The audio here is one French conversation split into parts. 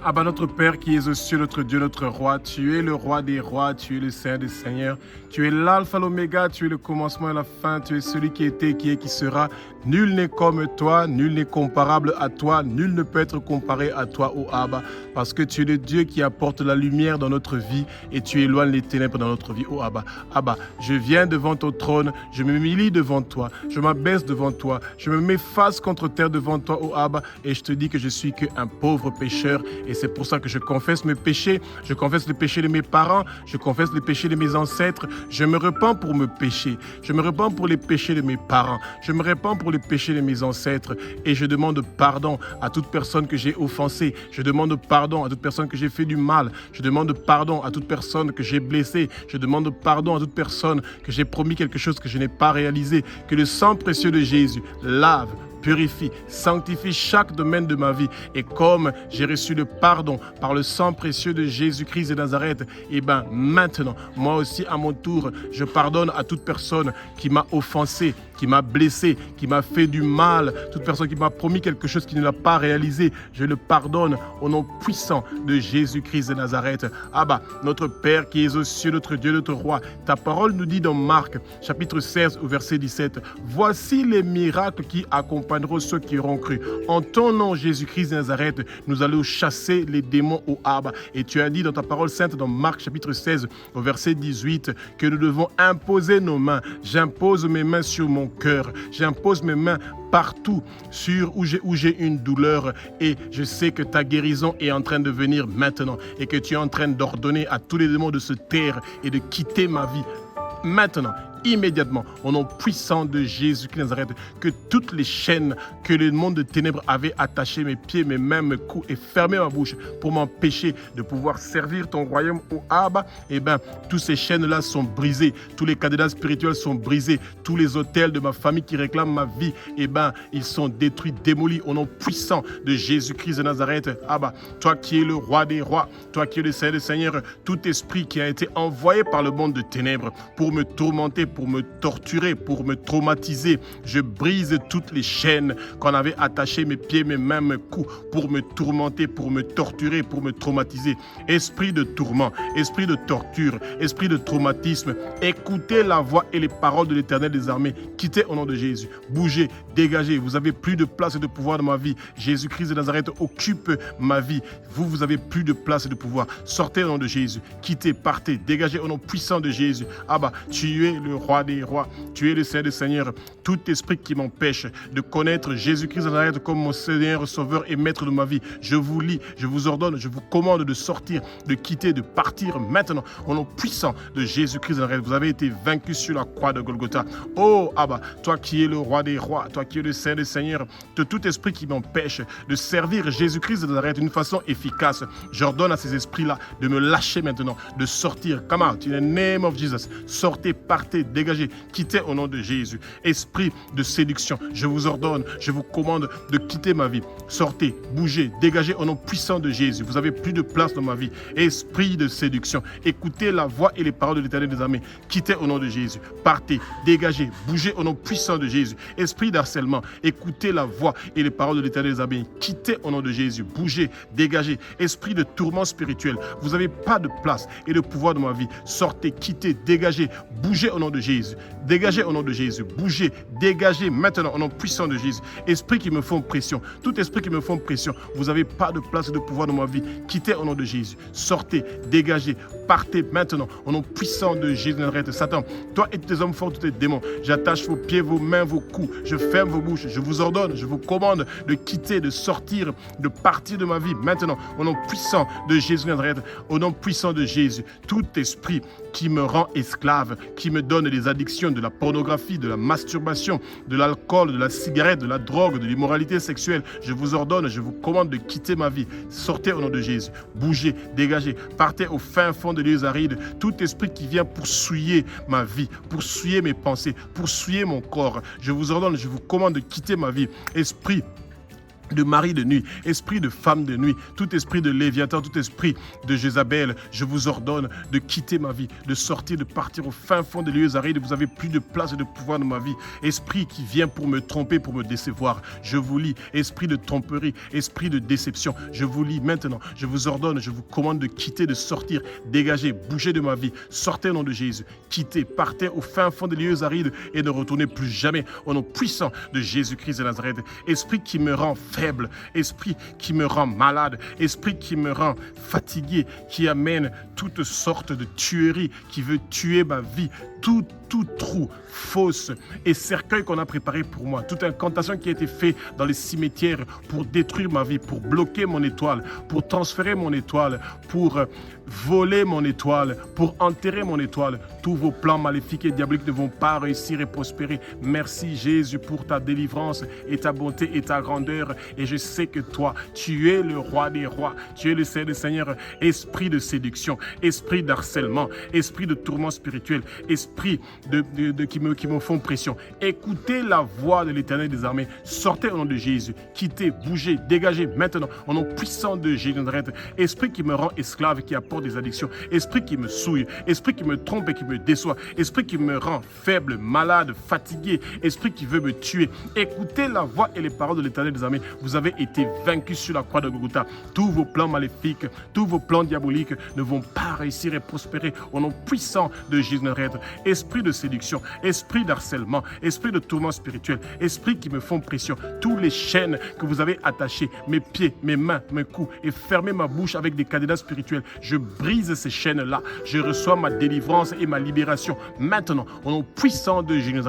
Abba, notre Père qui es aux cieux, notre Dieu, notre Roi, tu es le Roi des rois, tu es le Seigneur des seigneurs, tu es l'alpha, l'oméga, tu es le commencement et la fin, tu es celui qui était, qui est, qui sera. Nul n'est comme toi, nul n'est comparable à toi, nul ne peut être comparé à toi, ô Abba, parce que tu es le Dieu qui apporte la lumière dans notre vie et tu éloignes les ténèbres dans notre vie, ô Abba. Abba, je viens devant ton trône, je me m'humilie devant toi, je m'abaisse devant toi, je me mets face contre terre devant toi, ô Abba, et je te dis que je suis qu'un pauvre pécheur. Et c'est pour ça que je confesse mes péchés, je confesse les péchés de mes parents, je confesse les péchés de mes ancêtres, je me repens pour mes péchés, je me repens pour les péchés de mes parents, je me repens pour les péchés de mes ancêtres et je demande pardon à toute personne que j'ai offensée, je demande pardon à toute personne que j'ai fait du mal, je demande pardon à toute personne que j'ai blessée, je demande pardon à toute personne que j'ai promis quelque chose que je n'ai pas réalisé, que le sang précieux de Jésus lave, purifie, sanctifie chaque domaine de ma vie. Et comme j'ai reçu le pardon par le sang précieux de Jésus-Christ de Nazareth, et bien maintenant, moi aussi à mon tour, je pardonne à toute personne qui m'a offensé, qui m'a blessé, qui m'a fait du mal, toute personne qui m'a promis quelque chose qui ne l'a pas réalisé, je le pardonne au nom puissant de Jésus-Christ de Nazareth. Abba, notre Père qui es aux cieux, notre Dieu, notre Roi, ta parole nous dit dans Marc, chapitre 16, au verset 17, « Voici les miracles qui accompagnent ceux qui auront cru. En ton nom, Jésus-Christ de Nazareth, nous allons chasser les démons au Abba. » Et tu as dit dans ta parole sainte, dans Marc chapitre 16, au verset 18, que nous devons imposer nos mains. J'impose mes mains sur mon cœur. J'impose mes mains partout où j'ai une douleur et je sais que ta guérison est en train de venir maintenant et que tu es en train d'ordonner à tous les démons de se taire et de quitter ma vie maintenant, immédiatement, au nom puissant de Jésus-Christ de Nazareth, que toutes les chaînes que le monde de ténèbres avait attachées mes pieds, mes mains, mes coups et fermé ma bouche pour m'empêcher de pouvoir servir ton royaume au Abba, eh bien, toutes ces chaînes-là sont brisées, tous les cadenas spirituels sont brisés, tous les hôtels de ma famille qui réclament ma vie, eh bien, ils sont détruits, démolis au nom puissant de Jésus-Christ de Nazareth. Abba, toi qui es le roi des rois, toi qui es le Seigneur des seigneurs, tout esprit qui a été envoyé par le monde de ténèbres pour me tourmenter, pour me torturer, pour me traumatiser. Je brise toutes les chaînes qu'on avait attachées mes pieds, mes mains, mes coups, pour me tourmenter, pour me torturer, pour me traumatiser. Esprit de tourment, esprit de torture, esprit de traumatisme, écoutez la voix et les paroles de l'Éternel des armées. Quittez au nom de Jésus. Bougez, dégagez. Vous avez plus de place et de pouvoir dans ma vie. Jésus-Christ de Nazareth occupe ma vie. Vous avez plus de place et de pouvoir. Sortez au nom de Jésus. Quittez, partez, dégagez au nom puissant de Jésus. Abba, tu es le roi des rois, tu es le Seigneur des seigneurs. Tout esprit qui m'empêche de connaître Jésus-Christ de Nazareth comme mon Seigneur, Sauveur et Maître de ma vie, je vous lis, je vous ordonne, je vous commande de sortir, de quitter, de partir maintenant au nom puissant de Jésus-Christ de Nazareth. Vous avez été vaincu sur la croix de Golgotha. Oh Abba, toi qui es le roi des rois, toi qui es le Seigneur des seigneurs, de tout esprit qui m'empêche de servir Jésus-Christ de Nazareth d'une façon efficace, j'ordonne à ces esprits-là de me lâcher maintenant, de sortir. Come out in the name of Jesus. Sortez, partez, dégagez, quittez au nom de Jésus. Esprit de séduction, je vous ordonne, je vous commande de quitter ma vie. Sortez, bougez, dégagez au nom puissant de Jésus. Vous n'avez plus de place dans ma vie. Esprit de séduction, écoutez la voix et les paroles de l'Éternel des armées. Quittez au nom de Jésus. Partez, dégagez, bougez au nom puissant de Jésus. Esprit d'harcèlement, écoutez la voix et les paroles de l'Éternel des armées. Quittez au nom de Jésus. Bougez, dégagez. Esprit de tourment spirituel, vous n'avez pas de place et de pouvoir dans ma vie. Sortez, quittez, dégagez, bougez au nom de Jésus. Dégagez au nom de Jésus. Bougez, dégagez maintenant au nom puissant de Jésus. Esprit qui me font pression, tout esprit qui me font pression, vous n'avez pas de place et de pouvoir dans ma vie. Quittez au nom de Jésus. Sortez, dégagez, partez maintenant au nom puissant de Jésus. Satan, toi et tes hommes forts, tous tes démons, j'attache vos pieds, vos mains, vos coups, je ferme vos bouches, je vous ordonne, je vous commande de quitter, de sortir, de partir de ma vie maintenant au nom puissant de Jésus. Au nom puissant de Jésus, tout esprit qui me rend esclave, qui me donne des addictions, de la pornographie, de la masturbation, de l'alcool, de la cigarette, de la drogue, de l'immoralité sexuelle, je vous ordonne, je vous commande de quitter ma vie. Sortez au nom de Jésus. Bougez, dégagez, partez au fin fond de l'île aride. Tout esprit qui vient pour souiller ma vie, pour souiller mes pensées, pour souiller mon corps, je vous ordonne, je vous commande de quitter ma vie. Esprit de mari de nuit, esprit de femme de nuit, tout esprit de Léviathan, tout esprit de Jézabel, je vous ordonne de quitter ma vie, de sortir, de partir au fin fond des lieux arides. Vous n'avez plus de place et de pouvoir dans ma vie. Esprit qui vient pour me tromper, pour me décevoir, je vous lis. Esprit de tromperie, esprit de déception, je vous lis maintenant. Je vous ordonne, je vous commande de quitter, de sortir, dégager, bouger de ma vie. Sortez au nom de Jésus, quittez, partez au fin fond des lieux arides et ne retournez plus jamais au nom puissant de Jésus-Christ de Nazareth. Esprit qui me rend faible, esprit qui me rend malade, esprit qui me rend fatigué, qui amène toutes sortes de tueries, qui veut tuer ma vie, tout trou, fausse et cercueil qu'on a préparé pour moi, toute incantation qui a été faite dans les cimetières pour détruire ma vie, pour bloquer mon étoile, pour transférer mon étoile, pour voler mon étoile, pour enterrer mon étoile. Tous vos plans maléfiques et diaboliques ne vont pas réussir et prospérer. Merci Jésus pour ta délivrance et ta bonté et ta grandeur. Et je sais que toi, tu es le roi des rois, tu es le Seigneur des seigneurs. Esprit de séduction, esprit d'harcèlement, esprit de tourment spirituel, esprit qui me font pression. Écoutez la voix de l'Éternel des armées. Sortez au nom de Jésus. Quittez, bougez, dégagez maintenant au nom puissant de Jésus. Esprit qui me rend esclave, qui apporte des addictions. Esprit qui me souille. Esprit qui me trompe et qui me déçoit. Esprit qui me rend faible, malade, fatigué. Esprit qui veut me tuer. Écoutez la voix et les paroles de l'Éternel des armées. Vous avez été vaincus sur la croix de Golgotha. Tous vos plans maléfiques, tous vos plans diaboliques ne vont pas réussir et prospérer au nom puissant de Jésus. Esprit de séduction, esprit d'harcèlement, esprit de tourment spirituel, esprit qui me font pression, tous les chaînes que vous avez attachées, mes pieds, mes mains, mes coups, et fermez ma bouche avec des cadenas spirituels. Je brise ces chaînes-là. Je reçois ma délivrance et ma libération maintenant, au nom puissant de Jésus.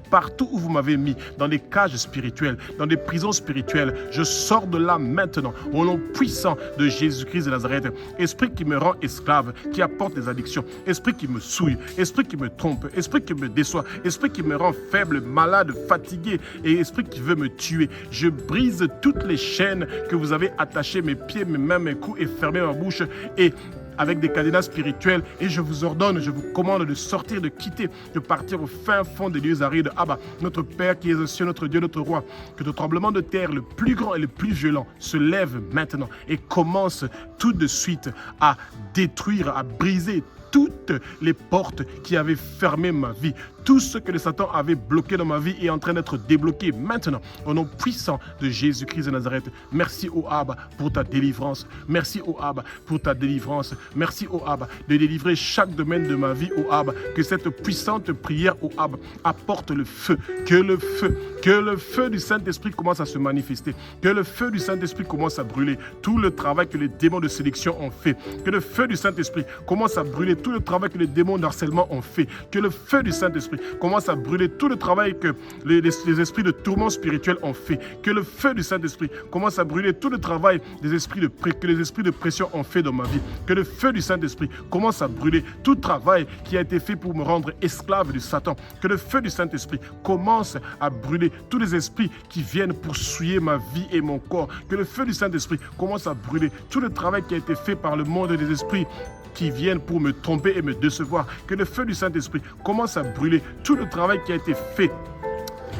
Partout où vous m'avez mis, dans des cages spirituelles, dans des prisons spirituelles, je sors de là maintenant, au nom puissant de Jésus-Christ de Nazareth. Esprit qui me rend esclave, qui apporte des addictions, esprit qui me souille, esprit qui me trompe, esprit qui me déçoit, esprit qui me rend faible, malade, fatigué et esprit qui veut me tuer. Je brise toutes les chaînes que vous avez attachées, mes pieds, mes mains, mes coups et fermé ma bouche et avec des cadenas spirituels et je vous ordonne, je vous commande de sortir, de quitter, de partir au fin fond des lieux arides. Abba, notre Père qui est aux cieux, notre Dieu, notre Roi, que le tremblement de terre le plus grand et le plus violent se lève maintenant et commence tout de suite à détruire, à briser toutes les portes qui avaient fermé ma vie. Tout ce que le Satan avait bloqué dans ma vie est en train d'être débloqué maintenant au nom puissant de Jésus-Christ de Nazareth. Merci au Abba pour ta délivrance. Merci au Abba pour ta délivrance. Merci au Abba de délivrer chaque domaine de ma vie au Abba. Que cette puissante prière au Abba apporte le feu. Que le feu du Saint-Esprit commence à se manifester. Que le feu du Saint-Esprit commence à brûler tout le travail que les démons de sélection ont fait. Que le feu du Saint-Esprit commence à brûler tout le travail que les démons d'harcèlement ont fait. Que le feu du Saint-Esprit commence à brûler tout le travail que les esprits de tourment spirituel ont fait. Que le feu du Saint-Esprit commence à brûler tout le travail que les esprits de pression ont fait dans ma vie. Que le feu du Saint-Esprit commence à brûler tout travail qui a été fait pour me rendre esclave du Satan. Que le feu du Saint-Esprit commence à brûler tous les esprits qui viennent pour souiller ma vie et mon corps. Que le feu du Saint-Esprit commence à brûler tout le travail qui a été fait par le monde des esprits qui viennent pour me tromper et me décevoir. Que le feu du Saint-Esprit commence à brûler tout le travail qui a été fait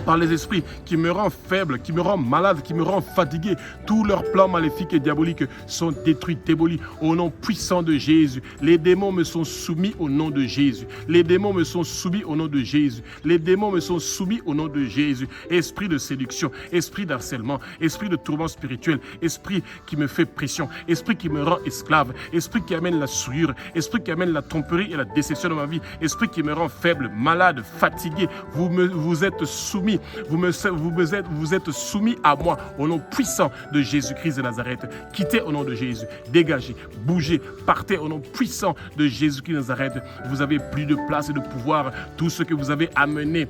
par les esprits qui me rend faible, qui me rend malade, qui me rend fatigué. Tous leurs plans maléfiques et diaboliques sont détruits, démolis au nom puissant de Jésus. Les démons me sont soumis au nom de Jésus. Les démons me sont soumis au nom de Jésus. Les démons me sont soumis au nom de Jésus. Esprit de séduction, esprit d'harcèlement, esprit de tourment spirituel, esprit qui me fait pression, esprit qui me rend esclave, esprit qui amène la souillure, esprit qui amène la tromperie et la déception dans ma vie, esprit qui me rend faible, malade, fatigué. Vous êtes soumis. Vous êtes soumis à moi au nom puissant de Jésus-Christ de Nazareth. Quittez au nom de Jésus, dégagez, bougez, partez au nom puissant de Jésus-Christ de Nazareth. Vous n'avez plus de place et de pouvoir. Tout ce que vous avez amené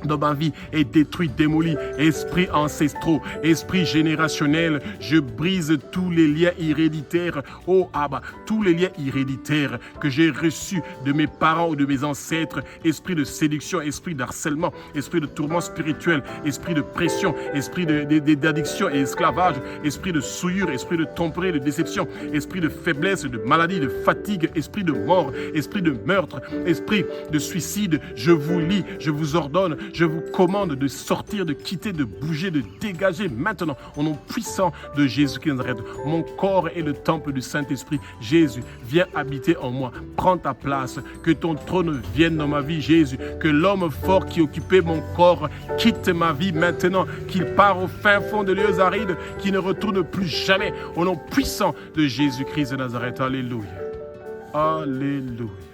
dans ma vie est détruit, démoli. Esprit ancestraux, esprit générationnel, je brise tous les liens héréditaires. Oh Abba, tous les liens héréditaires que j'ai reçus de mes parents ou de mes ancêtres. Esprit de séduction, esprit d'harcèlement, esprit de tourment spirituel, esprit de pression, esprit d'addiction et esclavage, esprit de souillure, esprit de tromperie, de déception, esprit de faiblesse, de maladie, de fatigue, esprit de mort, esprit de meurtre, esprit de suicide. Je vous lis, je vous ordonne Je vous commande de sortir, de quitter, de bouger, de dégager maintenant, au nom puissant de Jésus-Christ de Nazareth. Mon corps est le temple du Saint-Esprit. Jésus, viens habiter en moi. Prends ta place. Que ton trône vienne dans ma vie, Jésus. Que l'homme fort qui occupait mon corps quitte ma vie maintenant. Qu'il part au fin fond de lieux arides, qu'il ne retourne plus jamais. Au nom puissant de Jésus-Christ de Nazareth. Alléluia. Alléluia.